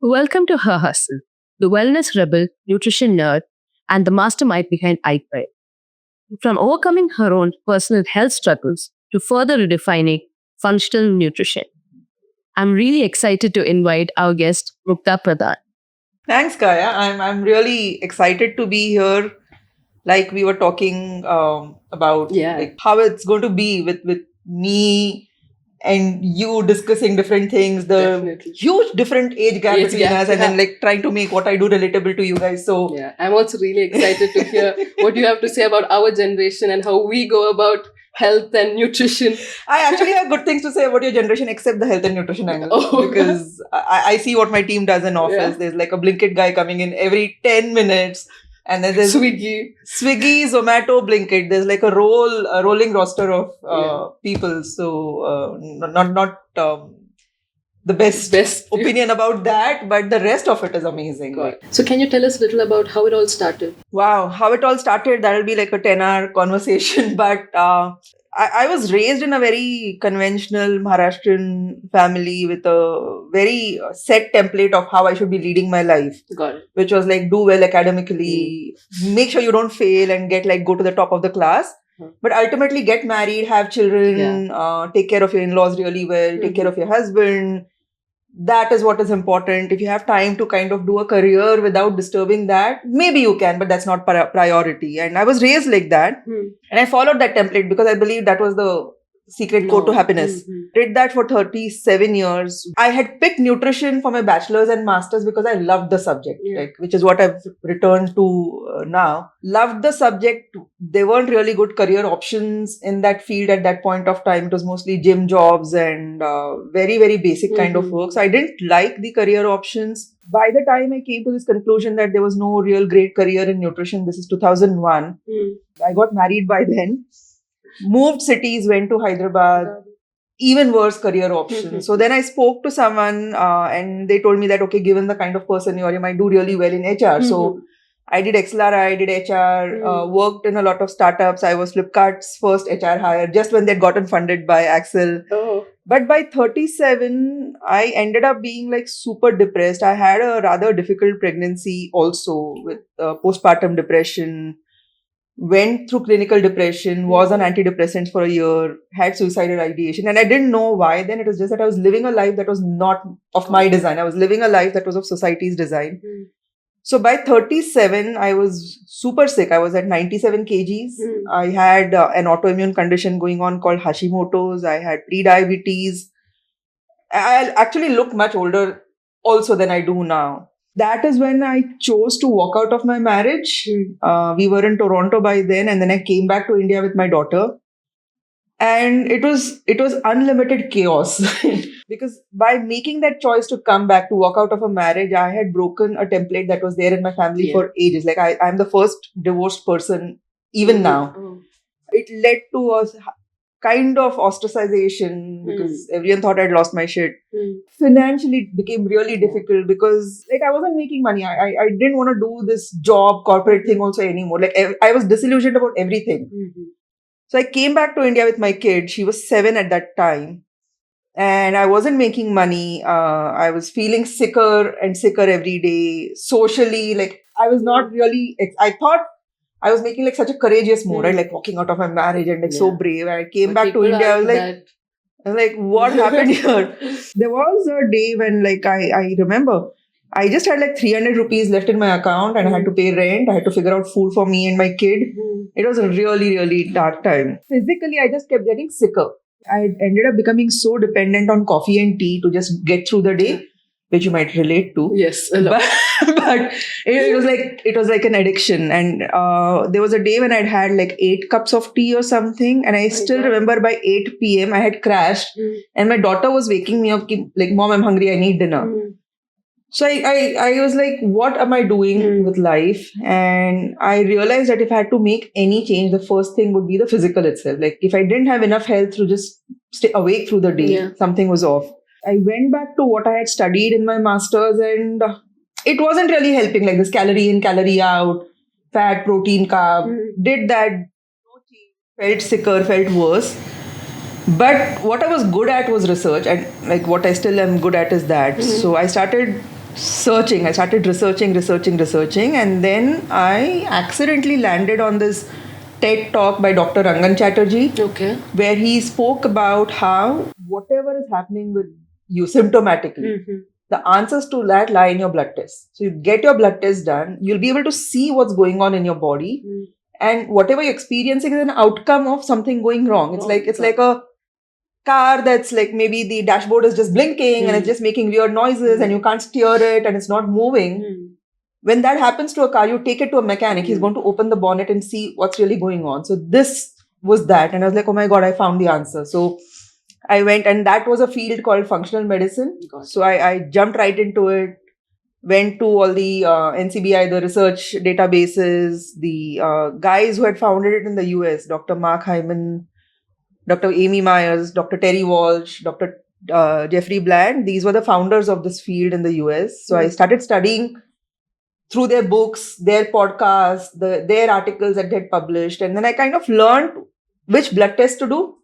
Welcome to Her Hustle, the wellness rebel, nutrition nerd, and the mastermind behind iPad. From overcoming her own personal health struggles to further redefining functional nutrition. I'm really excited to invite our guest, Mukta Pradhan. Thanks, Kaya. I'm really excited to be here. Like we were talking about like how it's going to be with me and you discussing different things, the Definitely. huge different age gap Age between gap, us, and yeah. then like trying to make what I do relatable to you guys. So Yeah, I'm also really excited to hear what you have to say about our generation and how we go about health and nutrition. I actually have good things to say about your generation, except the health and nutrition angle. Oh. Because I see what my team does in office. Yeah. There's like a Blinkit guy coming in every 10 minutes. And then there's Swiggy, Zomato, Blinkit. There's like a rolling roster of Yeah. people. So not the best opinion about that, but the rest of it is amazing. Like, So can you tell us a little about how it all started? wow, how it all started, that'll be like a 10-hour conversation. But I was raised in a very conventional Maharashtrian family with a very set template of how I should be leading my life, Got it. which was like do well academically, make sure you don't fail and go to the top of the class. But ultimately get married, have children, take care of your in-laws really well, take care of your husband. That is what is important. If you have time to kind of do a career without disturbing that, maybe you can, but that's not priority. And I was raised like that. And I followed that template because I believe that was the secret code to happiness. Did that for 37 years. I had picked nutrition for my bachelor's and master's because I loved the subject, like, which is what I've returned to now. Loved the subject. There weren't really good career options in that field at that point of time. It was mostly gym jobs and very, very basic kind of work. So I didn't like the career options. By the time I came to this conclusion that there was no real great career in nutrition, this is 2001. I got married by then. Moved cities, went to Hyderabad, even worse career options. So then I spoke to someone and they told me that, okay, given the kind of person you are, you might do really well in HR. So I did XLR, I did HR, worked in a lot of startups. I was Flipkart's first HR hire just when they'd gotten funded by Axel. But by 37, I ended up being like super depressed. I had a rather difficult pregnancy also with postpartum depression. Went through clinical depression, was on antidepressants for a year, had suicidal ideation. And I didn't know why then. It was just that I was living a life that was not of my design. I was living a life that was of society's design. So by 37, I was super sick. I was at 97 kgs. I had an autoimmune condition going on called Hashimoto's. I had pre-diabetes. I actually look much older also than I do now. That is when I chose to walk out of my marriage. We were in Toronto by then, and then I came back to India with my daughter. And it was unlimited chaos because by making that choice to come back to walk out of a marriage, I had broken a template that was there in my family for ages. Like I'm the first divorced person even now. It led to a kind of ostracization because everyone thought I'd lost my shit. Financially, it became really difficult because like I wasn't making money. I didn't want to do this job corporate thing also anymore. Like I was disillusioned about everything. So I came back to India with my kid. She was 7 at that time. And I wasn't making money. I was feeling sicker and sicker every day. Socially, like I was not really, I thought I was making like such a courageous move, right? Like walking out of my marriage and like so brave. And I came back to India. I was like, what happened here? There was a day when like I remember I just had like 300 rupees left in my account and I had to pay rent. I had to figure out food for me and my kid. It was a really, really dark time. Physically, I just kept getting sicker. I ended up becoming so dependent on coffee and tea to just get through the day, which you might relate to. Yes, a lot. But it was like an addiction. And there was a day when I'd had like 8 cups of tea or something. And I still remember by 8 p.m. I had crashed and my daughter was waking me up like, Mom, I'm hungry. I need dinner. So I was like, what am I doing with life? And I realized that if I had to make any change, the first thing would be the physical itself. Like if I didn't have enough health to just stay awake through the day, something was off. I went back to what I had studied in my master's and it wasn't really helping, like this calorie in, calorie out. fat, protein, carb. Did that, felt sicker, felt worse. But what I was good at was research, and like what I still am good at is that. So I started searching. I started researching, and then I accidentally landed on this TED talk by Dr. Rangan Chatterjee, Okay. where he spoke about how whatever is happening with you symptomatically, the answers to that lie in your blood test. So you get your blood test done, you'll be able to see what's going on in your body, and whatever you're experiencing is an outcome of something going wrong. It's like a car that's like maybe the dashboard is just blinking and it's just making weird noises and you can't steer it and it's not moving. When that happens to a car, you take it to a mechanic. He's going to open the bonnet and see what's really going on. So this was that. And I was like, oh my God, I found the answer. So I went, and that was a field called functional medicine. So I jumped right into it, went to all the NCBI, the research databases, the guys who had founded it in the US, Dr. Mark Hyman, Dr. Amy Myers, Dr. Terry Walsh, Dr. Jeffrey Bland. These were the founders of this field in the US. So I started studying through their books, their podcasts, their articles that get published. And then I kind of learned which blood test to do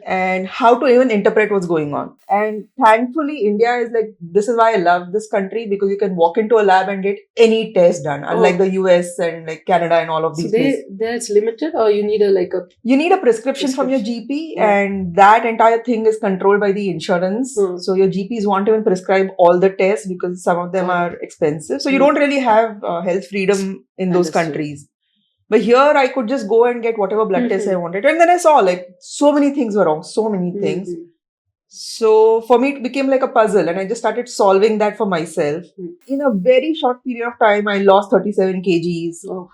and how to even interpret what's going on. And thankfully, India is like, this is why I love this country, because you can walk into a lab and get any test done, unlike the US and like Canada and all of these places. There's limited, or you need You need a prescription from your GP, and that entire thing is controlled by the insurance. So your GPs won't even prescribe all the tests because some of them are expensive. So you don't really have health freedom in those countries. But here I could just go and get whatever blood test I wanted. And then I saw like so many things were wrong, so many things. So for me, it became like a puzzle, and I just started solving that for myself. In a very short period of time, I lost 37 kgs. Oh,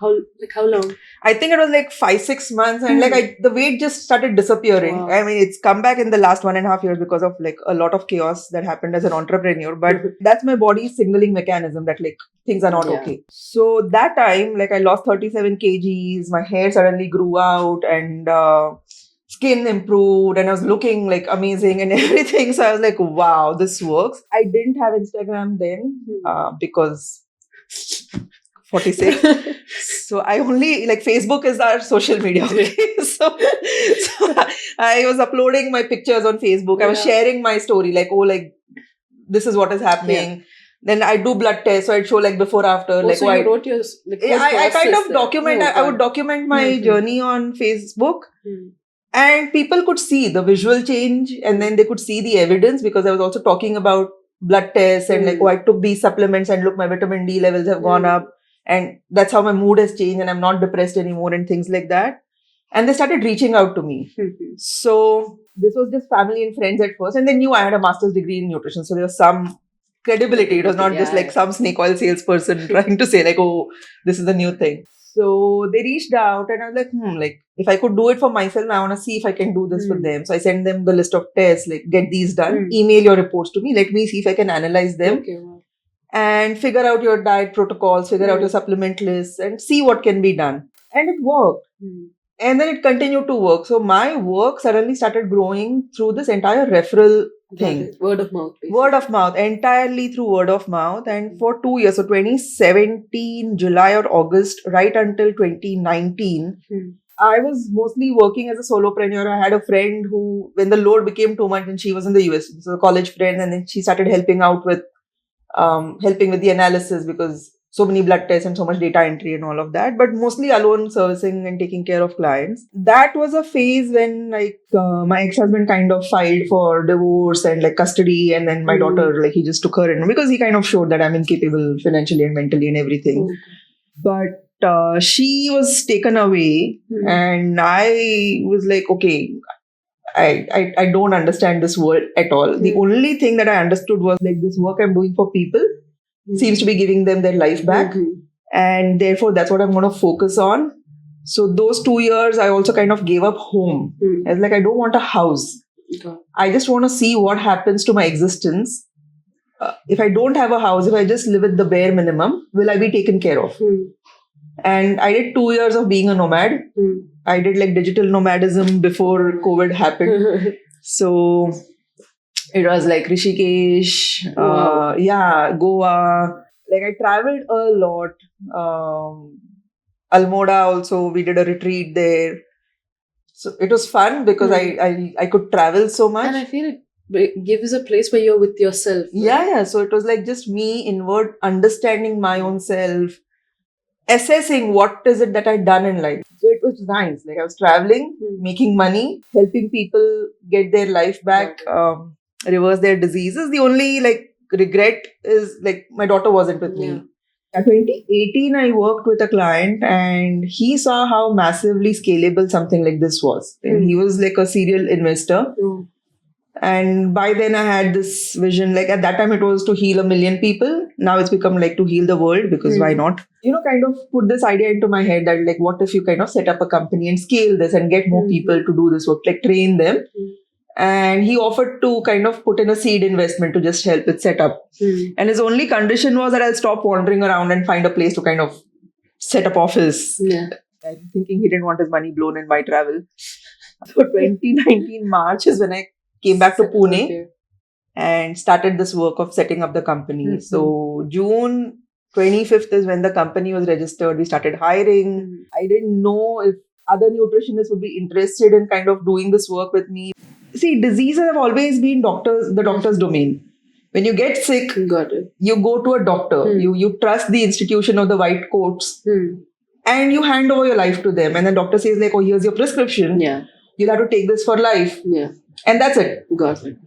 how long? I think it was like 5-6 months, and the weight just started disappearing. Wow. I mean, it's come back in the last 1.5 years because of like a lot of chaos that happened as an entrepreneur. But that's my body's signaling mechanism that like things are not okay. So that time, like I lost 37 kgs, my hair suddenly grew out, and skin improved, and I was looking like amazing and everything. So I was like, wow, this works. I didn't have Instagram then because 46. So I only like Facebook is our social media. Okay? So I was uploading my pictures on Facebook. I was sharing my story, like, oh, like this is what is happening. Then I do blood tests, so I'd show like before, after. Like, so you wrote your I kind of document. I would document my journey on Facebook. And people could see the visual change, and then they could see the evidence, because I was also talking about blood tests and like, oh, I took these supplements and look, my vitamin D levels have gone up, and that's how my mood has changed, and I'm not depressed anymore, and things like that. And they started reaching out to me. So this was just family and friends at first, and they knew I had a master's degree in nutrition, so there was some credibility. It was not just like some snake oil salesperson trying to say like, oh, this is the new thing. So they reached out, and I was like, like if I could do it for myself, I want to see if I can do this for them. So I sent them the list of tests, like get these done, email your reports to me, let me see if I can analyze them and figure out your diet protocols, figure out your supplement lists, and see what can be done. And it worked. And then it continued to work. So my work suddenly started growing through this entire referral thing. Word of mouth. Basically. Word of mouth, entirely through word of mouth. And for 2 years, so 2017, July or August, right until 2019, I was mostly working as a solopreneur. I had a friend who, when the load became too much, and she was in the US, so a college friend, and then she started helping out with helping with the analysis, because so many blood tests and so much data entry and all of that, but mostly alone servicing and taking care of clients. That was a phase when like my ex-husband kind of filed for divorce and like custody, and then my daughter, like he just took her in because he kind of showed that I'm incapable financially and mentally and everything. But she was taken away, and I was like, okay, I don't understand this world at all. The only thing that I understood was like, this work I'm doing for people seems to be giving them their life back, and therefore that's what I'm going to focus on. So those 2 years I also kind of gave up home. I was like, I don't want a house. I just want to see what happens to my existence. If I don't have a house, if I just live with the bare minimum, will I be taken care of? And I did 2 years of being a nomad. I did like digital nomadism before COVID happened. So it was like Rishikesh, Goa. Like I traveled a lot. Almoda also, we did a retreat there. So it was fun because I could travel so much. And I feel it gives a place where you're with yourself. Right? Yeah. So it was like just me inward understanding my own self, assessing what is it that I'd done in life. So it was nice. Like I was traveling, making money, helping people get their life back, reverse their diseases. The only like regret is like my daughter wasn't with me. In 2018, I worked with a client and he saw how massively scalable something like this was. And he was like a serial investor. And by then I had this vision, like at that time it was to heal 1 million people. Now it's become like to heal the world because why not? Kind of put this idea into my head that like, what if you kind of set up a company and scale this and get more people to do this work, like train them. And he offered to kind of put in a seed investment to just help it set up. And his only condition was that I'll stop wandering around and find a place to kind of set up office. I'm thinking he didn't want his money blown in my travel. So 2019 March is when I came back to Pune and started this work of setting up the company. So June 25th is when the company was registered. We started hiring. I didn't know if other nutritionists would be interested in kind of doing this work with me. See, diseases have always been the doctor's domain. When you get sick, you go to a doctor. You trust the institution of the white coats and you hand over your life to them. And the doctor says like, oh, here's your prescription. You'll have to take this for life. And that's it.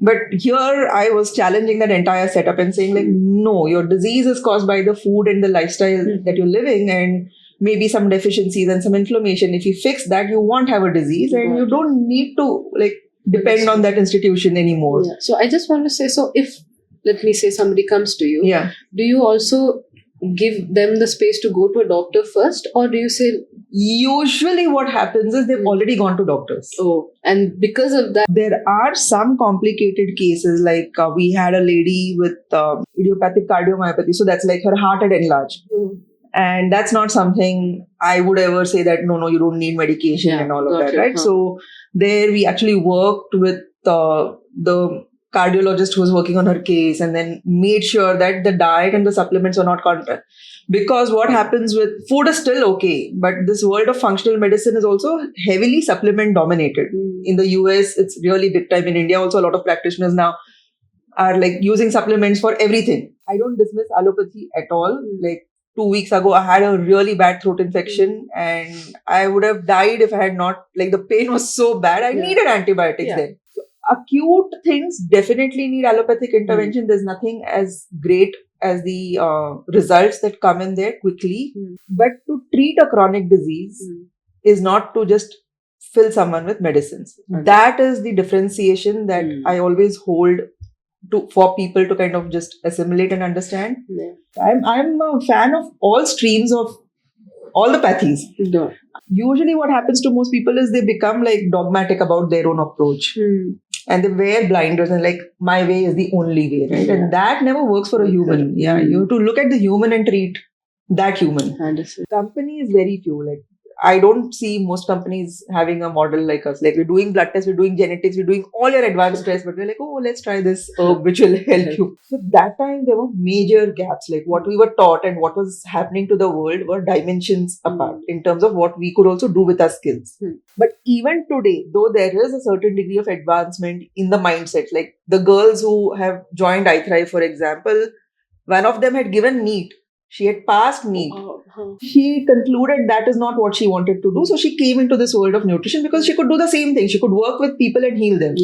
But here I was challenging that entire setup and saying like, no, your disease is caused by the food and the lifestyle that you're living and maybe some deficiencies and some inflammation. If you fix that, you won't have a disease and you don't need to like depend on that institution anymore. So I just want to say, so if, let me say somebody comes to you, do you also give them the space to go to a doctor first, or do you say? Usually what happens is they've already gone to doctors. And because of that, there are some complicated cases, like we had a lady with idiopathic cardiomyopathy. So that's like her heart had enlarged. And that's not something I would ever say that, no, you don't need medication and all of that, right? So there we actually worked with the cardiologist who was working on her case and then made sure that the diet and the supplements are not contact. Because what happens with food is still okay, but this world of functional medicine is also heavily supplement dominated. In the US, it's really big time. In India, also a lot of practitioners now are like using supplements for everything. I don't dismiss allopathy at all. Like 2 weeks ago, I had a really bad throat infection and I would have died if I had not, like the pain was so bad. I needed antibiotics then. So acute things definitely need allopathic intervention. There's nothing as great as the results that come in there quickly. But to treat a chronic disease is not to just fill someone with medicines. That is the differentiation that I always hold for people to kind of just assimilate and understand. I'm a fan of all streams of all the pathies. Usually what happens to most people is they become like dogmatic about their own approach. And they wear blinders and like, my way is the only way, right? And that never works for a human. You have to look at the human and treat that human. Company is very few. Like I don't see most companies having a model like us. Like we're doing blood tests, we're doing genetics, we're doing all your advanced tests, but we're like, oh, let's try this herb which will help you. So that time there were major gaps. Like what we were taught and what was happening to the world were dimensions apart in terms of what we could also do with our skills. But even today, though there is a certain degree of advancement in the mindset, like the girls who have joined iThrive, for example, one of them had given NEET. She had passed NEET. She concluded that is not what she wanted to do. So she came into this world of nutrition because she could do the same thing. She could work with people and heal them.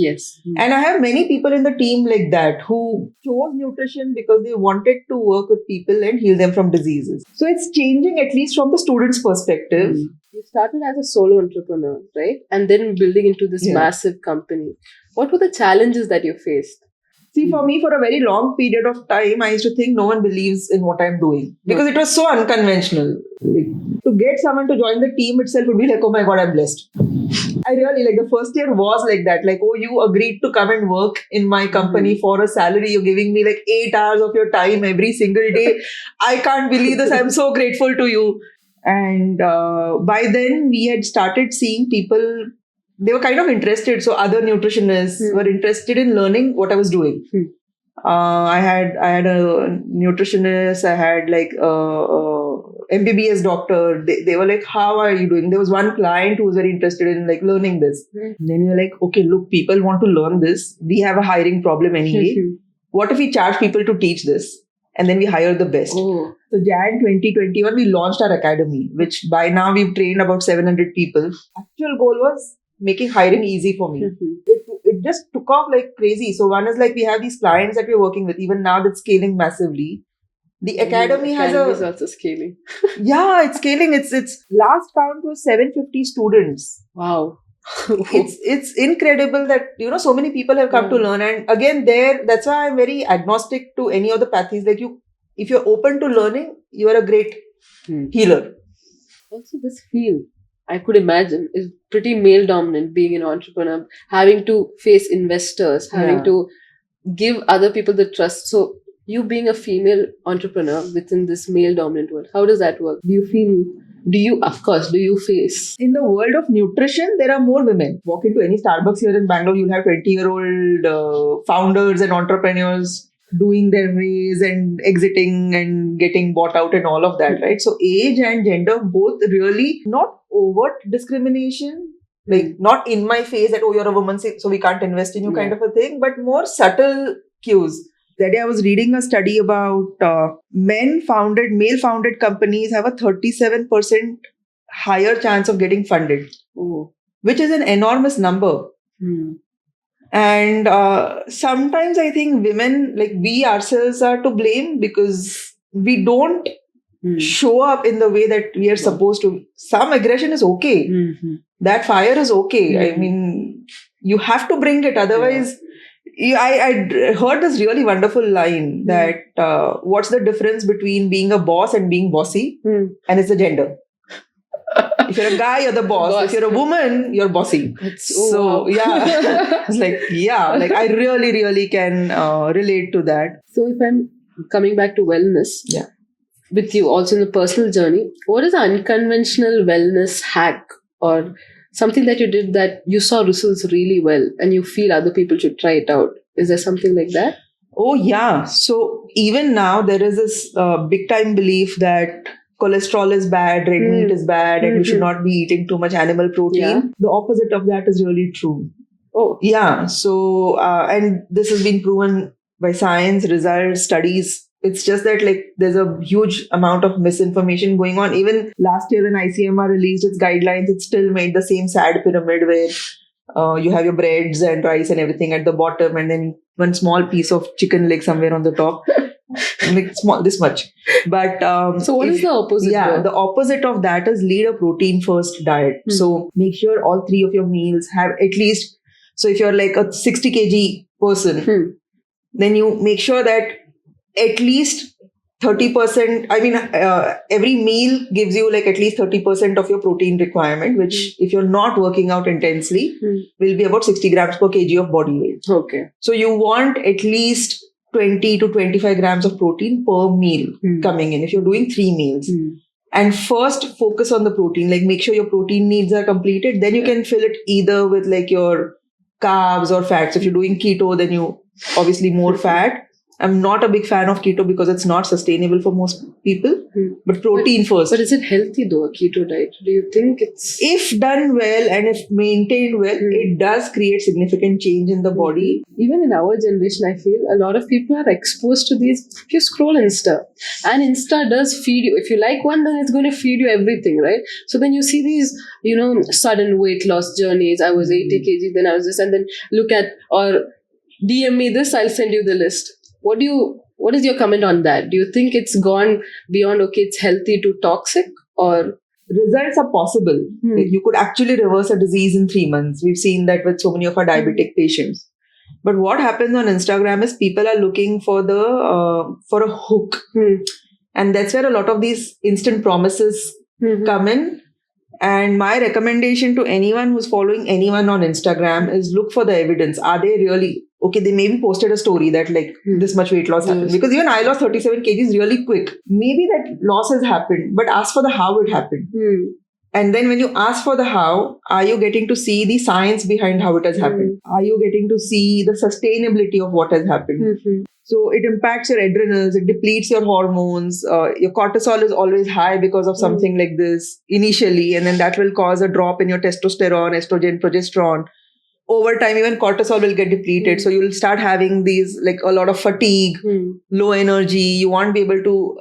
And I have many people in the team like that who chose nutrition because they wanted to work with people and heal them from diseases. So it's changing, at least from the student's perspective. You started as a solo entrepreneur, right? And then building into this massive company. What were the challenges that you faced? See, for me, for a very long period of time, I used to think no one believes in what I'm doing because it was so unconventional. Like, to get someone to join the team itself would be like, oh my God, I'm blessed. I really, like the first year was like that. Like, oh, you agreed to come and work in my company for a salary. You're giving me like 8 hours of your time every single day. I can't believe this. I'm so grateful to you. And by then, we had started seeing people. They were kind of interested. So other nutritionists were interested in learning what I was doing. I had a nutritionist. I had like a MBBS doctor. They were like, how are you doing? There was one client who was very interested in like learning this. And then you're like, okay, look, people want to learn this. We have a hiring problem anyway. What if we charge people to teach this? And then we hire the best. Oh. So Jan 2021, we launched our academy, which by now we've trained about 700 people. Actual goal was making hiring easy for me. It just took off like crazy. So one is like we have these clients that we're working with. Even now that's scaling massively. The academy has is also scaling. Yeah, it's scaling. It's last count was 750 students. Wow. It's incredible that so many people have come to learn. And again, that's why I'm very agnostic to any of the pathies. Like if you're open to learning, you are a great healer. Also, this field, I could imagine, is pretty male dominant. Being an entrepreneur, having to face investors, having to give other people the trust. So you being a female entrepreneur within this male dominant world, how does that work? Do you face? In the world of nutrition, there are more women. Walk into any Starbucks here in Bangalore, you'll have 20-year-old founders and entrepreneurs doing their raise and exiting and getting bought out and all of that, right? So age and gender both really not overt discrimination, like not in my face that, oh, you're a woman, so we can't invest in you kind of a thing, but more subtle cues. That day I was reading a study about male-founded companies have a 37% higher chance of getting funded, which is an enormous number. And sometimes I think women, like we ourselves, are to blame because we don't show up in the way that we are supposed to. Some aggression is okay. That fire is okay. I mean, you have to bring it. Otherwise... I heard this really wonderful line that what's the difference between being a boss and being bossy? And it's the gender. If you're a guy, you're the boss. If you're a woman, you're bossy. Yeah. It's like, I really, really can relate to that. So if I'm coming back to wellness, with you also in the personal journey, what is an unconventional wellness hack or something that you did that you saw results really well and you feel other people should try it out? Is there something like that? Oh, yeah. So even now there is this big time belief that cholesterol is bad, red meat is bad, and you should not be eating too much animal protein. Yeah. The opposite of that is really true. Oh. Yeah. So, and this has been proven by science, results, studies. It's just that there's a huge amount of misinformation going on. Even last year when ICMR released its guidelines, it still made the same sad pyramid where you have your breads and rice and everything at the bottom and then one small piece of chicken leg somewhere on the top. Small, this much. But so what is the opposite? Yeah, the opposite of that is lead a protein first diet. So make sure all 3 of your meals have at least, so if you're like a 60 kg person, then you make sure that at least 30%, every meal gives you at least 30% of your protein requirement, which if you're not working out intensely, will be about 60 grams per kg of body weight. Okay. So you want at least 20 to 25 grams of protein per meal coming in if you're doing 3 meals. And first focus on the protein, make sure your protein needs are completed. Then you can fill it either with your carbs or fats. If you're doing keto, then you obviously more fat. I'm not a big fan of keto because it's not sustainable for most people, but protein first. But is it healthy though, a keto diet? Do you think it's... If done well and if maintained well, it does create significant change in the body. Even in our generation, I feel a lot of people are exposed to these. If you scroll Insta, and Insta does feed you. If you like one, then it's going to feed you everything, right? So then you see these, sudden weight loss journeys. I was 80 kg, then I was this, and then look at, or DM me this, I'll send you the list. What is your comment on that? Do you think it's gone beyond, okay, it's healthy to toxic, or? Results are possible. You could actually reverse a disease in 3 months. We've seen that with so many of our diabetic patients. But what happens on Instagram is people are looking for for a hook. And that's where a lot of these instant promises come in. And my recommendation to anyone who's following anyone on Instagram is look for the evidence. Are they really... Okay, they maybe posted a story that this much weight loss happened. Because even I lost 37 kgs really quick. Maybe that loss has happened, but ask for the how it happened. And then when you ask for the how, are you getting to see the science behind how it has happened? Are you getting to see the sustainability of what has happened? So it impacts your adrenals, it depletes your hormones. Your cortisol is always high because of something like this initially, and then that will cause a drop in your testosterone, estrogen, progesterone. Over time, even cortisol will get depleted. So you'll start having these like a lot of fatigue, low energy. You won't be able to,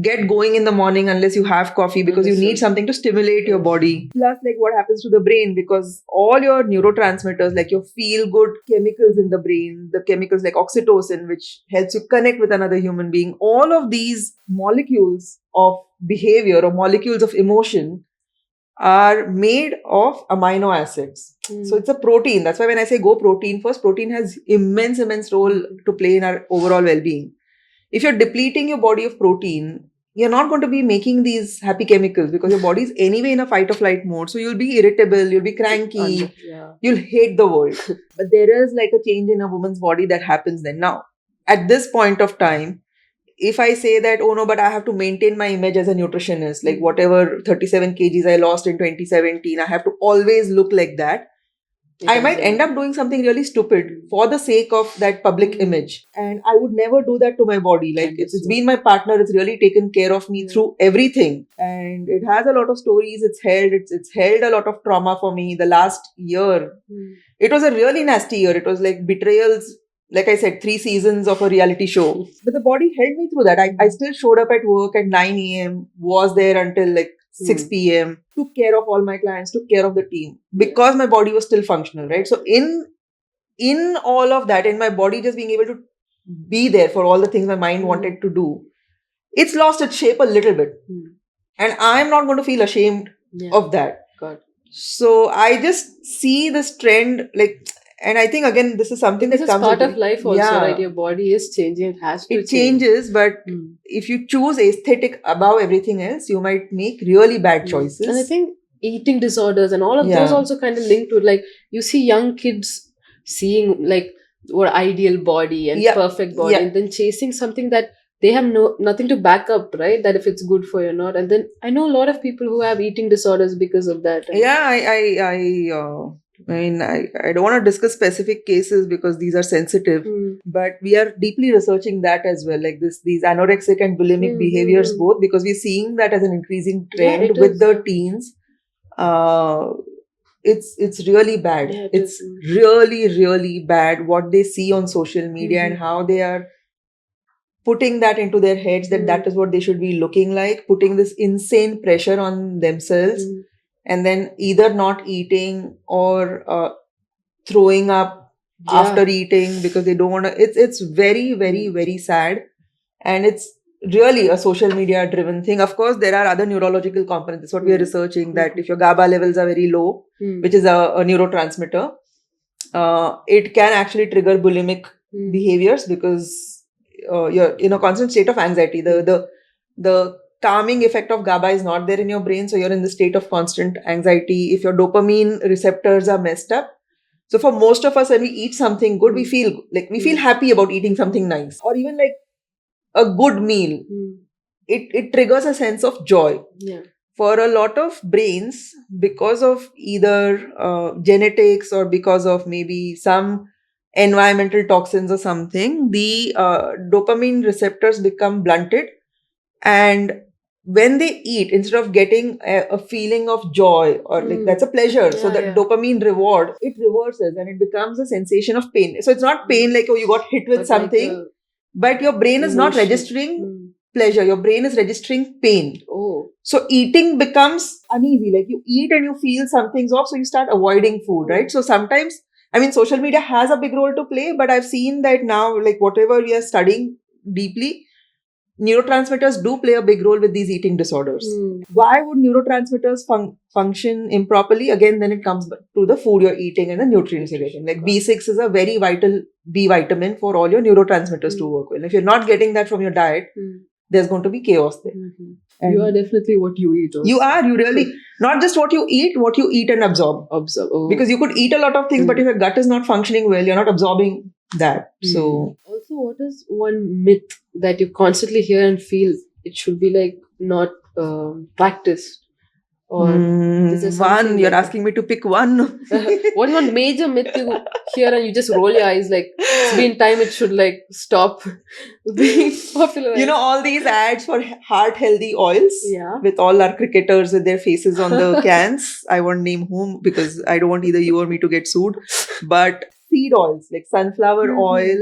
get going in the morning unless you have coffee because you need something to stimulate your body. Plus, like what happens to the brain, because all your neurotransmitters, like your feel good chemicals in the brain, the chemicals like oxytocin, which helps you connect with another human being, all of these molecules of behavior or molecules of emotion are made of amino acids. So it's a protein. That's why when I say go protein first, protein has immense role to play in our overall well-being. If you're depleting your body of protein, you're not going to be making these happy chemicals because your body is anyway in a fight or flight mode. So you'll be irritable, you'll be cranky, you'll hate the world. But there is like a change in a woman's body that happens then. Now, at this point of time, if I say that, oh no, but I have to maintain my image as a nutritionist, like whatever 37 kgs I lost in 2017, I have to always look like that. I might end up doing something really stupid for the sake of that public image. And I would never do that to my body. Like it's been my partner, it's really taken care of me through everything. And it has a lot of stories it's held a lot of trauma for me. The last year, it was a really nasty year. It was like betrayals. Like I said, 3 seasons of a reality show. But the body held me through that. I still showed up at work at 9 a.m., was there until like 6 p.m., took care of all my clients, took care of the team because my body was still functional, right? So in all of that, in my body just being able to be there for all the things my mind wanted to do, it's lost its shape a little bit. And I'm not going to feel ashamed of that. So I just see this trend like, and I think again, this is something Because that it's comes part with of life also, right? Your body is changing. It has to it changes, but if you choose aesthetic above everything else, you might make really bad choices. And I think eating disorders and all of those also kind of linked to it. Like you see young kids seeing like what ideal body and perfect body, and then chasing something that they have nothing to back up, right? That if it's good for you or not. And then I know a lot of people who have eating disorders because of that. I don't want to discuss specific cases because these are sensitive, but we are deeply researching that as well, like these anorexic and bulimic behaviors both, because we're seeing that as an increasing trend with the teens. It's really bad. It's really bad what they see on social media and how they are putting that into their heads that is what they should be looking like, putting this insane pressure on themselves. And then either not eating or throwing up after eating because they don't want to. It's very sad, and it's really a social media driven thing. Of course, there are other neurological components. That's what we are researching. That if your GABA levels are very low, which is a neurotransmitter, it can actually trigger bulimic behaviors because you're in a constant state of anxiety. The calming effect of GABA is not there in your brain, so you're in the state of constant anxiety. If your dopamine receptors are messed up, so for most of us, when we eat something good, we feel happy about eating something nice, or even like a good meal. It triggers a sense of joy. For a lot of brains, because of either genetics or because of maybe some environmental toxins or something, the dopamine receptors become blunted, and when they eat, instead of getting a feeling of joy or like that's a pleasure, so the dopamine reward, it reverses and it becomes a sensation of pain. So it's not pain like, oh, you got hit with something, but your brain is not registering pleasure, your brain is registering pain. So eating becomes uneasy, like you eat and you feel something's off, so you start avoiding food, right? So sometimes, I mean, social media has a big role to play, but I've seen that now, like whatever we are studying deeply, neurotransmitters do play a big role with these eating disorders. Why would neurotransmitters function improperly? Again, then it comes to the food you're eating and the nutrients you're getting. Like B6 is a very vital B vitamin for all your neurotransmitters to work well. If you're not getting that from your diet, there's going to be chaos there. And you are definitely what you eat also. You really, not just what you eat and absorb. Because you could eat a lot of things, but if your gut is not functioning well, you're not absorbing that. So also, what is one myth that you constantly hear and feel it should be like not practiced? Or is there something one, you're like asking me to pick one. what is one major myth you hear and you just roll your eyes like it's been time it should like stop being popular? You know, all these ads for heart healthy oils Yeah. with all our cricketers with their faces on the cans. I won't name whom because I don't want either you or me to get sued. But seed oils like sunflower Mhm. oil,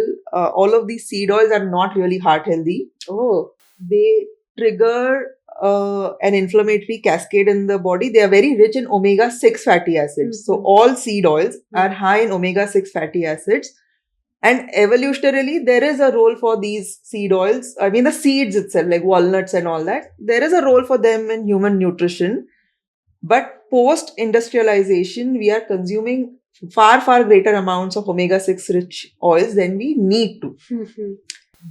all of these seed oils are not really heart healthy. Oh. They trigger an inflammatory cascade in the body. They are very rich in omega 6 fatty acids. So, Mhm. all seed oils are high in omega 6 fatty acids. And evolutionarily, there is a role for these seed oils. I mean, the seeds itself, like walnuts and all that, there is a role for them in human nutrition. But post industrialization, we are consuming far, far greater amounts of omega 6 rich oils than we need to. Mhm.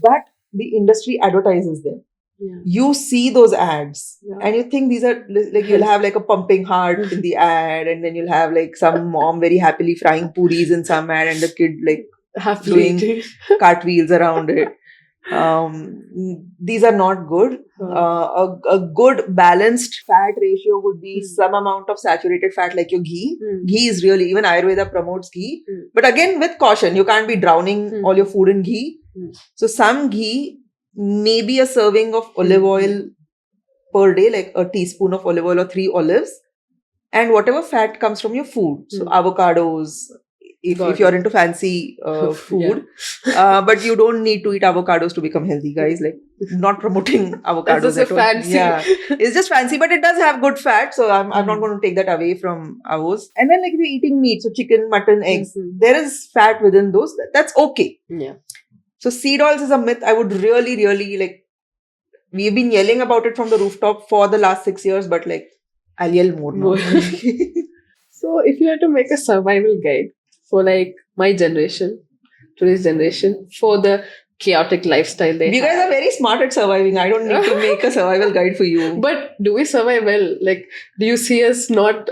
But the industry advertises them. Yeah. You see those ads Yeah. and you think these are like you'll have like a pumping heart in the ad, and then you'll have like some mom very happily frying puris in some ad and the kid like Happily doing eating. cartwheels around it. These are not good. A good balanced fat ratio would be some amount of saturated fat like your ghee. Mm. Ghee is really, even Ayurveda promotes ghee. Mm. But again, with caution, you can't be drowning Mm. all your food in ghee. Mm. So some ghee, maybe a serving of Mm. olive oil per day, like a teaspoon of olive oil or 3 olives, and whatever fat comes from your food. So avocados, Got if you're it. into fancy food, Yeah. but you don't need to eat avocados to become healthy, guys. Like, not promoting avocados. That's just at a all. fancy. Yeah, it's just fancy, but it does have good fat. So I'm not Mm. going to take that away from ours. And then, like, if you're eating meat, so chicken, mutton, eggs, Mhm. there is fat within those. That's okay. Yeah. So seed oils is a myth. I would really, really like. We've been yelling about it from the rooftop for the last 6 years, but like, I'll yell more now. So if you had to make a survival guide for like my generation, today's generation, for the chaotic lifestyle they You guys have. are very smart at surviving. I don't need to make a survival guide for you. But do we survive well? Like, do you see us not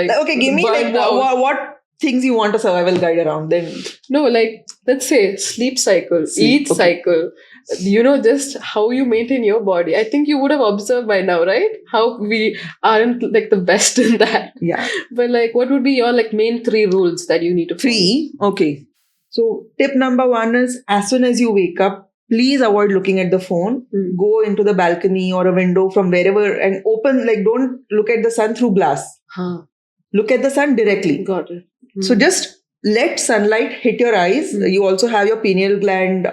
like Okay, give me like burned out? what things you want a survival guide around then. No, like let's say sleep cycle, Sleep, eat okay. cycle, you know, just how you maintain your body. I think you would have observed by now, right? How we aren't like the best in that. Yeah. But like, what would be your like main 3 rules that you need to follow? 3. Okay. So tip number 1 is as soon as you wake up, please avoid looking at the phone. Mm. Go into the balcony or a window from wherever and open, like, don't look at the sun through glass. Huh. Look at the sun directly. Got it. So Mm. just let sunlight hit your eyes. Mm. You also have your pineal gland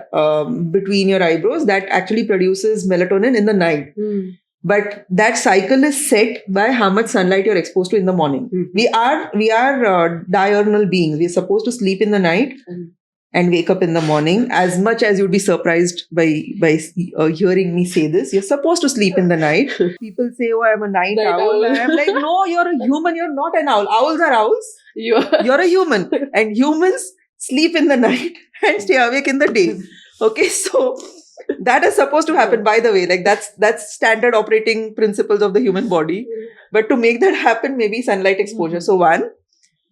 between your eyebrows that actually produces melatonin in the night. Mm. But that cycle is set by how much sunlight you're exposed to in the morning. Mm. We are diurnal beings. We're supposed to sleep in the night Mm. and wake up in the morning. As much as you'd be surprised by hearing me say this, you're supposed to sleep in the night. People say, "Oh, I'm a night Night owl." owl. I'm like, "No, you're a human. You're not an owl. Owls are owls. You are. You're a human, and humans sleep in the night and stay awake in the day." Okay, so that is supposed to happen. By the way, like that's standard operating principles of the human body. But to make that happen, maybe sunlight exposure. So 1.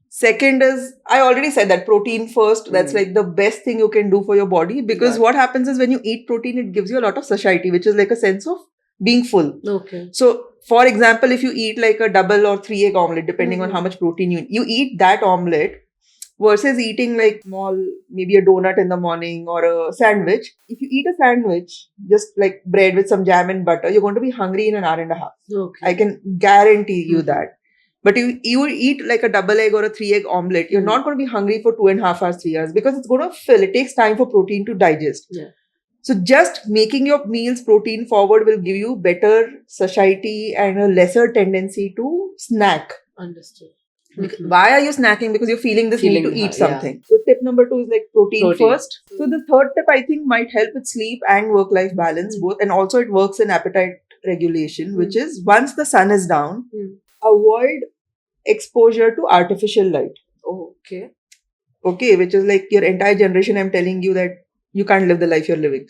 Second is, I already said that protein first. That's like the best thing you can do for your body, because Right. what happens is when you eat protein, it gives you a lot of satiety, which is like a sense of being full. Okay. So, for example, if you eat like a double or 3 egg omelette, depending on Mhm. how much protein you eat that omelette versus eating like small, maybe a donut in the morning or a sandwich. If you eat a sandwich, just like bread with some jam and butter, you're going to be hungry in an hour and a half. Okay. I can guarantee you Mhm. that. But you eat like a double egg or a 3 egg omelette, you're Mhm. not going to be hungry for 2.5 hours, 3 hours, because it's going to fill. It takes time for protein to digest. Yeah. So just making your meals protein forward will give you better satiety and a lesser tendency to snack. Understood. Because- Why are you snacking? Because you're feeling this Feeling need to the eat hunger, yeah. something. So tip number 2 is like protein Protein. first. So the third tip I think might help with sleep and work-life balance Mm. both, and also it works in appetite regulation, which Mm. is once the sun is down, Mm. avoid exposure to artificial light. Oh, okay. Okay, which is like your entire generation. I'm telling you that you can't live the life you're living.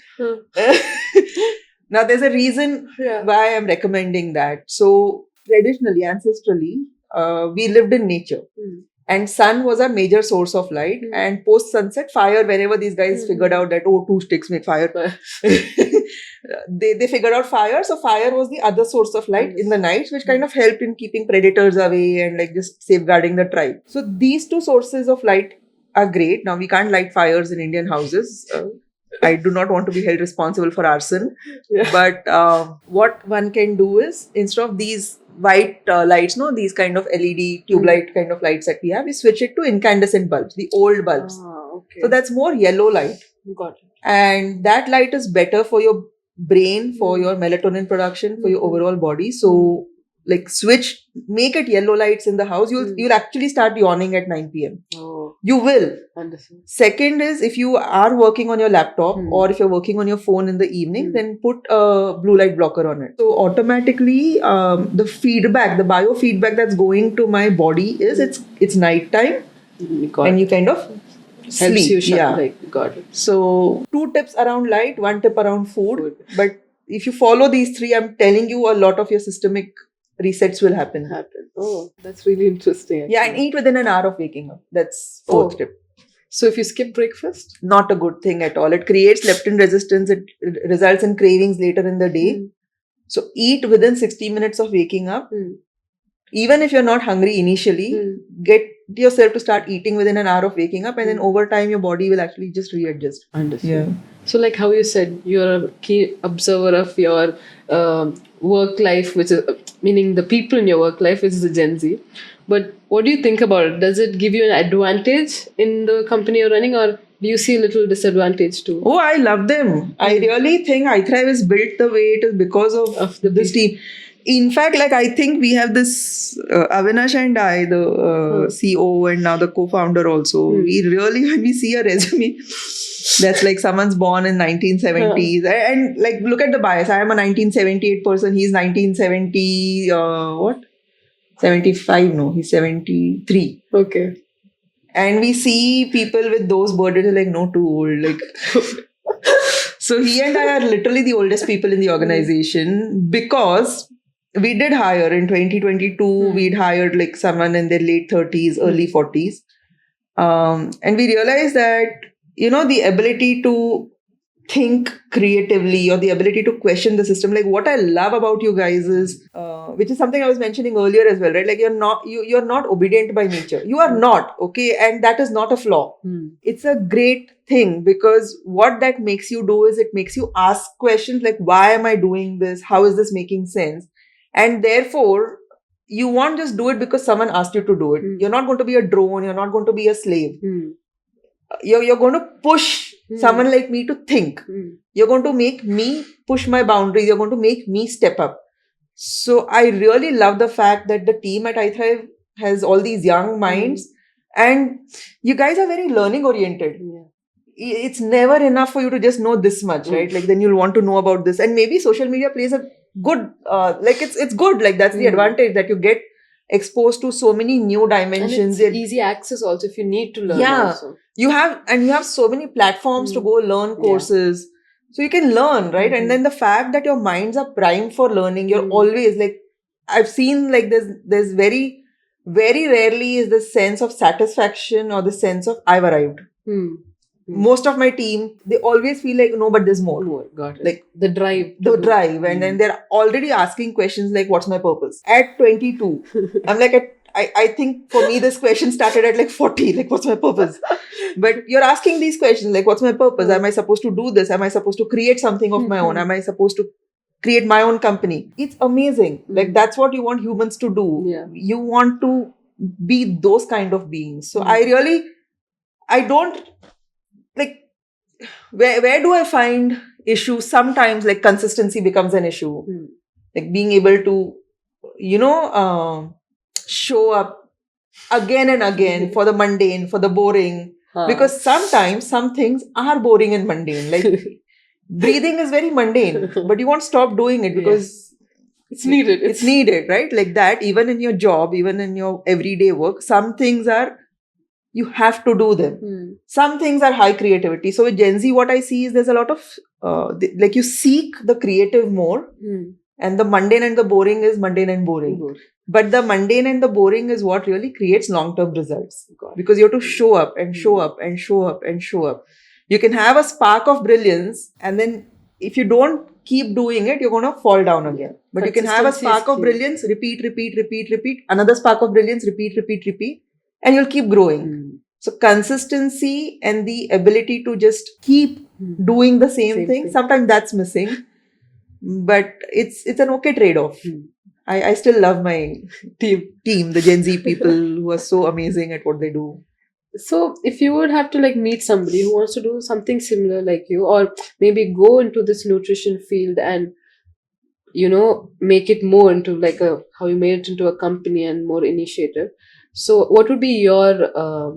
Now, there's a reason Yeah. why I'm recommending that. So, traditionally, ancestrally, we lived in nature, Mm. and sun was a major source of light. Mm. And post sunset, fire. Whenever these guys Mm. figured out that 2 sticks make fire, they figured out fire. So fire was the other source of light in the nights, which kind of helped in keeping predators away and like just safeguarding the tribe. So these two sources of light are great. Now we can't light fires in Indian houses. I do not want to be held responsible for arson. Yeah. But what one can do is, instead of these white lights, no, these kind of LED tube light kind of lights that we have, we switch it to incandescent bulbs, the old bulbs. Okay. So that's more yellow light. Got it. And that light is better for your brain, for your melatonin production, for your overall body. So like make it yellow lights in the house. You'll actually start yawning at 9 p.m. Oh, You will. understand. Second is, if you are working on your laptop or if you're working on your phone in the evening, then put a blue light blocker on it. So automatically, the feedback, the biofeedback that's going to my body is it's nighttime, Got and it. you kind of Helps sleep. you shut. Yeah. Like, got it. So 2 tips around light, 1 tip around food. But if you follow these 3, I'm telling you, a lot of your systemic resets will happen. Oh, that's really interesting. Yeah, and actually. eat within an hour of waking up. That's 4th Oh. tip. So if you skip breakfast, Not a good thing at all. It creates leptin resistance. It results in cravings later in the day. So eat within 60 minutes of waking up. Even if you're not hungry initially, get yourself to start eating within an hour of waking up, and then over time your body will actually just readjust. understand. So, like how you said, you're a key observer of your work life, which is meaning the people in your work life, which is the Gen Z. But what do you think about it? Does it give you an advantage in the company you're running, or do you see a little disadvantage too? Oh, I love them. I really think iThrive is built the way it is because of this team. In fact, like I think we have this Avinash and I, the CEO and now the co-founder also. We really, when we see a resume, that's like someone's born in 1970s, and like look at the bias. I am a 1978 person. He's 1970 what? 75? No, he's 73. Okay. And we see people with those burdens like no, too old. Like so he and I are literally the oldest people in the organization, because we did hire in 2022, we'd hired like someone in their late 30s, early 40s. And we realized that, the ability to think creatively or the ability to question the system, like what I love about you guys is, which is something I was mentioning earlier as well, right? Like you're not obedient by nature. You are not, okay? And that is not a flaw. It's a great thing, because what that makes you do is it makes you ask questions like, why am I doing this? How is this making sense? And therefore, you won't just do it because someone asked you to do it. You're not going to be a drone. You're not going to be a slave. You're going to push someone like me to think. You're going to make me push my boundaries. You're going to make me step up. So I really love the fact that the team at iThrive has all these young minds, and you guys are very learning oriented. It's never enough for you to just know this much, right? Like then you'll want to know about this, and maybe social media plays a good, like it's good. Like that's the advantage, that you get exposed to so many new dimensions. And it's easy access also if you need to learn. Yeah. Also. You have so many platforms to go learn courses. So you can learn, right? And then the fact that your minds are primed for learning, you're always like, I've seen like there's very, very rarely is the sense of satisfaction or the sense of I've arrived. Most of my team, they always feel like, no, but there's more. Got it. Like the drive. And then they're already asking questions like, what's my purpose? At 22, I'm like, I think for me, this question started at like 40, like, what's my purpose? But you're asking these questions like, what's my purpose? Am I supposed to do this? Am I supposed to create something of my own? Am I supposed to create my own company? It's amazing. Like, that's what you want humans to do. Yeah. You want to be those kind of beings. So I don't, like, where do I find issues? Sometimes, like, consistency becomes an issue. Like, being able to, show up again and again for the mundane, for the boring. Because sometimes some things are boring and mundane. Like, breathing is very mundane, but you won't stop doing it because it's needed. It's needed, right? Like that, even in your job, even in your everyday work, some things are, you have to do them. Some things are high creativity. So with Gen Z, what I see is there's a lot of, like, you seek the creative more, and the mundane and the boring is mundane and boring. But the mundane and the boring is what really creates long-term results. Because you have to show up and show up and show up and show up. You can have a spark of brilliance, and then if you don't keep doing it, you're going to fall down again. But you can have a Consistency is spark of key. brilliance, repeat, another spark of brilliance, repeat, and you'll keep growing. So consistency and the ability to just keep doing the same thing, sometimes that's missing. But it's an okay trade-off. I still love my team, the Gen Z people who are so amazing at what they do. So if you would have to like meet somebody who wants to do something similar like you, or maybe go into this nutrition field and make it more into like how you made it into a company and more initiative. So what would be your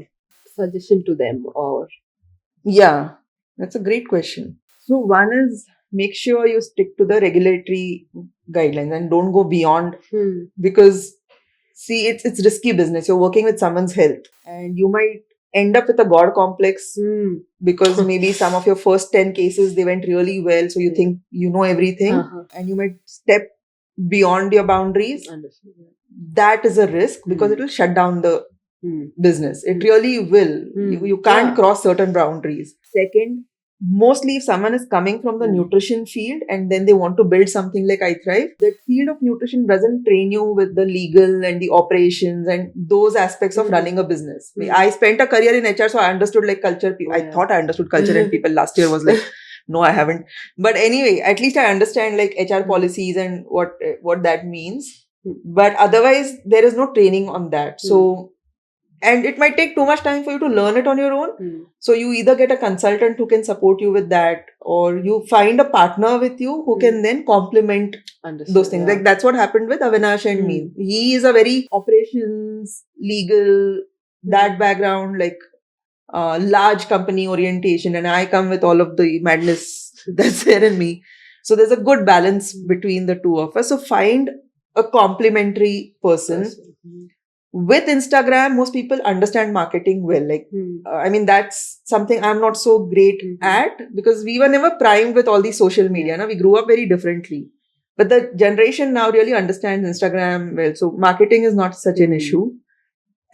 suggestion to them? Or Yeah, that's a great question. So one is, make sure you stick to the regulatory guidelines and don't go beyond, because see, it's risky business. You're working with someone's health and you might end up with a god complex because maybe some of your first 10 cases, they went really well. So you think you know everything and you might step beyond your boundaries. That is a risk because it will shut down the business. It really will. You can't cross certain boundaries. Second, mostly if someone is coming from the nutrition field and then they want to build something like iThrive, that field of nutrition doesn't train you with the legal and the operations and those aspects of running a business. I spent a career in HR, so I understood like culture. I thought I understood culture and people. Last year was like, no, I haven't. But anyway, at least I understand like HR policies and what that means. But otherwise, there is no training on that. So, and it might take too much time for you to learn it on your own. So you either get a consultant who can support you with that, or you find a partner with you who can then complement those things. Like that's what happened with Avinash and me. He is a very operations, legal, that background, like large company orientation, and I come with all of the madness that's there in me. So there's a good balance between the two of us. So find a complementary person. With Instagram, most people understand marketing well. Like, I mean, that's something I'm not so great at because we were never primed with all these social media. We grew up very differently. But the generation now really understands Instagram well. So marketing is not such an issue.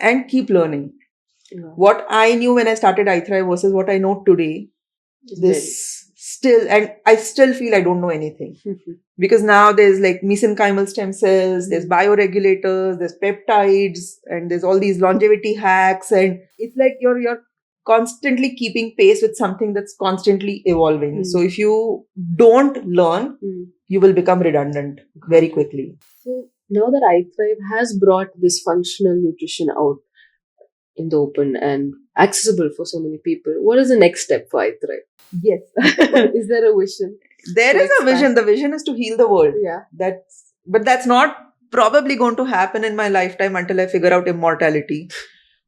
And keep learning. What I knew when I started iThrive versus what I know today, I still feel I don't know anything. Because now there's like mesenchymal stem cells, there's bioregulators, there's peptides, and there's all these longevity hacks. And it's like you're constantly keeping pace with something that's constantly evolving. So if you don't learn, you will become redundant very quickly. So now that iThrive has brought this functional nutrition out in the open and accessible for so many people, what is the next step for iThrive? Yes. Is there a vision? There is a vision. The vision is to heal the world. Yeah. But that's not probably going to happen in my lifetime until I figure out immortality.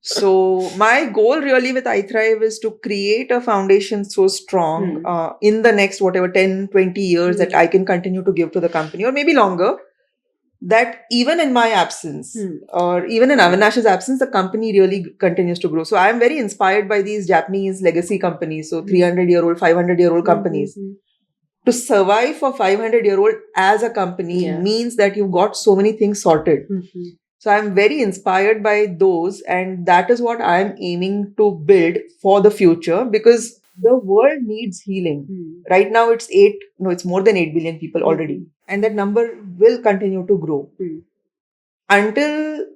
So my goal really with iThrive is to create a foundation so strong in the next 10, 20 years that I can continue to give to the company, or maybe longer, that even in my absence or even in Avinash's absence, the company really continues to grow. So I am very inspired by these Japanese legacy companies. So 300-year-old, 500-year-old companies. To survive for 500-year-old as a company means that you've got so many things sorted. So I'm very inspired by those, and that is what I'm aiming to build for the future, because the world needs healing. Right now it's more than 8 billion people already. And that number will continue to grow. Until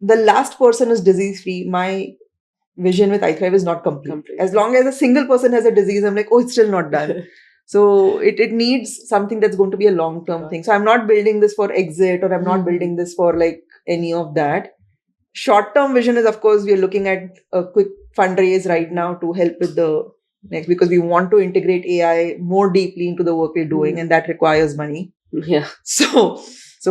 the last person is disease-free, my vision with iThrive is not complete. As long as a single person has a disease, I'm like, oh, it's still not done. So it needs something that's going to be a long-term thing. So I'm not building this for exit, or I'm not building this for like any of that. Short-term vision is, of course, we are looking at a quick fundraise right now to help with the next, because we want to integrate AI more deeply into the work we're doing, and that requires money. Yeah. So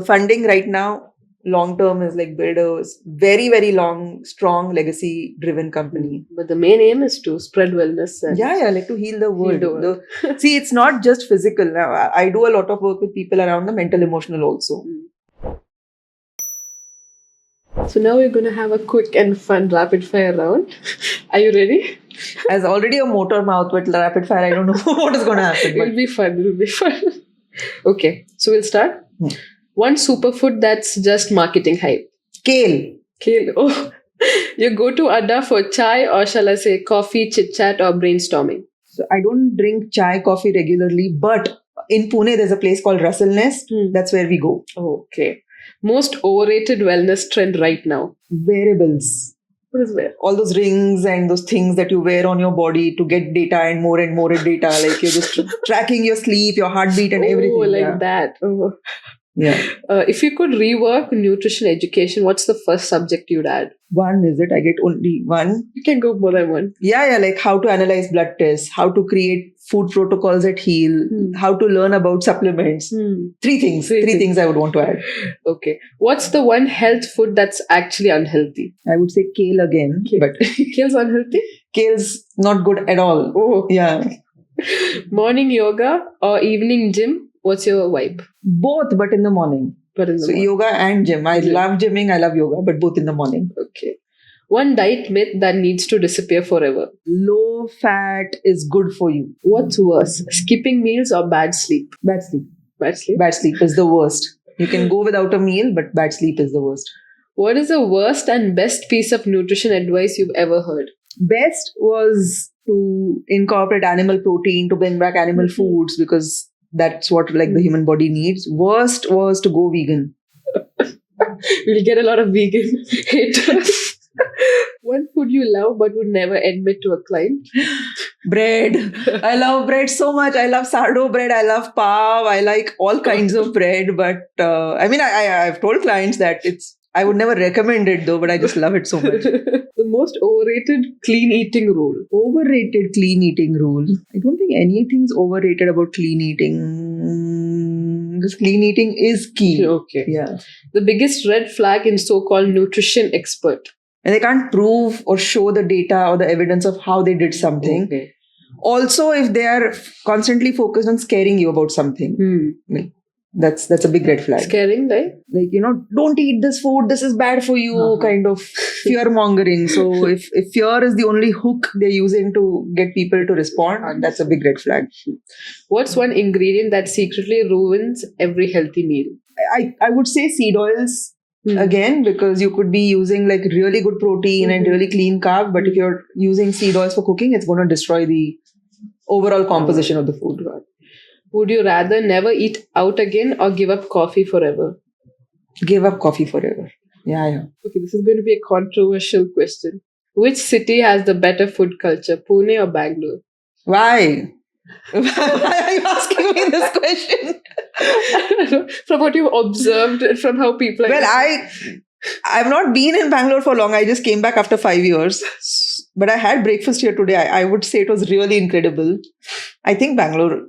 funding right now, long term, is like build a very, very long, strong, legacy driven company. But the main aim is to spread wellness. And like to heal the world. See, it's not just physical. Now, I do a lot of work with people around the mental, emotional also. So now we're going to have a quick and fun rapid fire round. Are you ready? As already a motor mouth with rapid fire, I don't know what is going to happen. It'll be fun. Okay, so we'll start. One superfood that's just marketing hype. Kale. Oh, you go to Adda for chai, or shall I say coffee, chit chat, or brainstorming? So I don't drink chai, coffee regularly, but in Pune, there's a place called Russell Nest. That's where we go. Okay. Most overrated wellness trend right now. Wearables. What is that? All those rings and those things that you wear on your body to get data and more data. Like you're just tracking your sleep, your heartbeat, and everything. Oh, like yeah. that. Oh. Yeah. If you could rework nutrition education, what's the first subject you'd add? One, is it? I get only one. You can go more than one. Yeah, like how to analyze blood tests, how to create food protocols at Heal, how to learn about supplements. Three things. Three things I would want to add. Okay. What's the one health food that's actually unhealthy? I would say kale again, but Kale's unhealthy? kale's not good at all. Oh. Yeah. Morning yoga or evening gym? What's your vibe? Both, but in the morning. But in the So morning. yoga and gym. I love gymming, I love yoga, but both in the morning. Okay. One diet myth that needs to disappear forever. Low fat is good for you. What's worse? Skipping meals or bad sleep? Bad sleep. Bad sleep. Bad sleep is the worst. You can go without a meal, but bad sleep is the worst. What is the worst and best piece of nutrition advice you've ever heard? Best was to incorporate animal protein, to bring back animal foods, because that's what like the human body needs. Worst was to go vegan. We'll get a lot of vegan haters. One food you love but would never admit to a client? Bread. I love bread so much. I love sourdough bread. I love pav. I like all kinds of bread. But I've told clients that I would never recommend it though, but I just love it so much. The most overrated clean eating rule. Overrated clean eating rule. I don't think anything's overrated about clean eating. Because clean eating is key. Okay. Yeah. The biggest red flag in so-called nutrition expert. And they can't prove or show the data or the evidence of how they did something. Okay. Also, if they are constantly focused on scaring you about something, that's a big red flag. Scaring, right? Like, don't eat this food, this is bad for you, kind of fear mongering. So if fear is the only hook they're using to get people to respond, that's a big red flag. What's one ingredient that secretly ruins every healthy meal? I would say seed oils again, because you could be using like really good protein and really clean carb, but if you're using seed oils for cooking, it's going to destroy the overall composition of the food. Would you rather never eat out again or give up coffee forever? Give up coffee forever. Yeah. Okay, this is going to be a controversial question. Which city has the better food culture, Pune or Bangalore? Why? Why are you asking me this question? From what you've observed and from how people are... Well, I've not been in Bangalore for long. I just came back after 5 years. But I had breakfast here today. I would say it was really incredible. I think Bangalore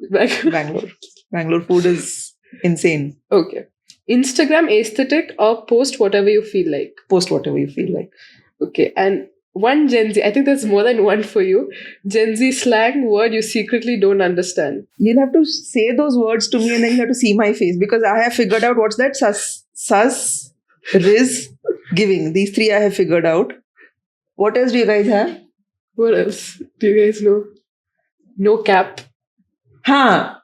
food is insane. Okay. Instagram aesthetic or post whatever you feel like? Post whatever you feel like. Okay. And one Gen Z, I think there's more than one for you. Gen Z slang word you secretly don't understand. You'll have to say those words to me and then you have to see my face, because I have figured out what's that sus, riz, giving. These three I have figured out. What else do you guys have? What else do you guys know? No cap.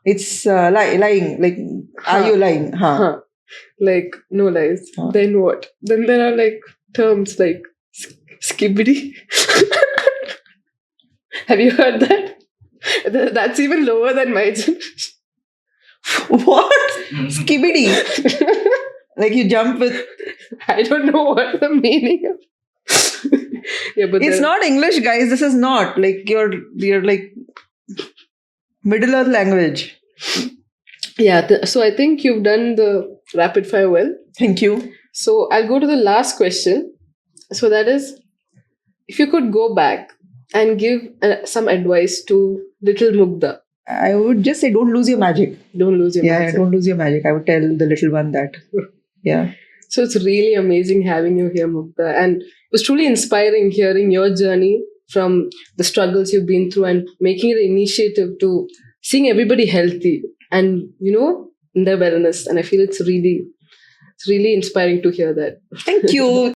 It's lying. Like, are you lying? Like, no lies. Then what? Then there are like terms like skibbity. Have you heard that? That's even lower than my generation. What? Skibbity. Like you jump with... I don't know what the meaning of... Yeah, but it's not English, guys. This is not like you're like Middle Earth language. Yeah, so I think you've done the rapid fire well. Thank you. So I'll go to the last question. So that is, if you could go back and give some advice to little Mugdha. I would just say, don't lose your magic. Don't lose your magic. Yeah, don't lose your magic. I would tell the little one that. Yeah. So it's really amazing having you here, Mugdha. And it was truly inspiring hearing your journey from the struggles you've been through and making an initiative to seeing everybody healthy and, in their wellness. And I feel it's really inspiring to hear that. Thank you.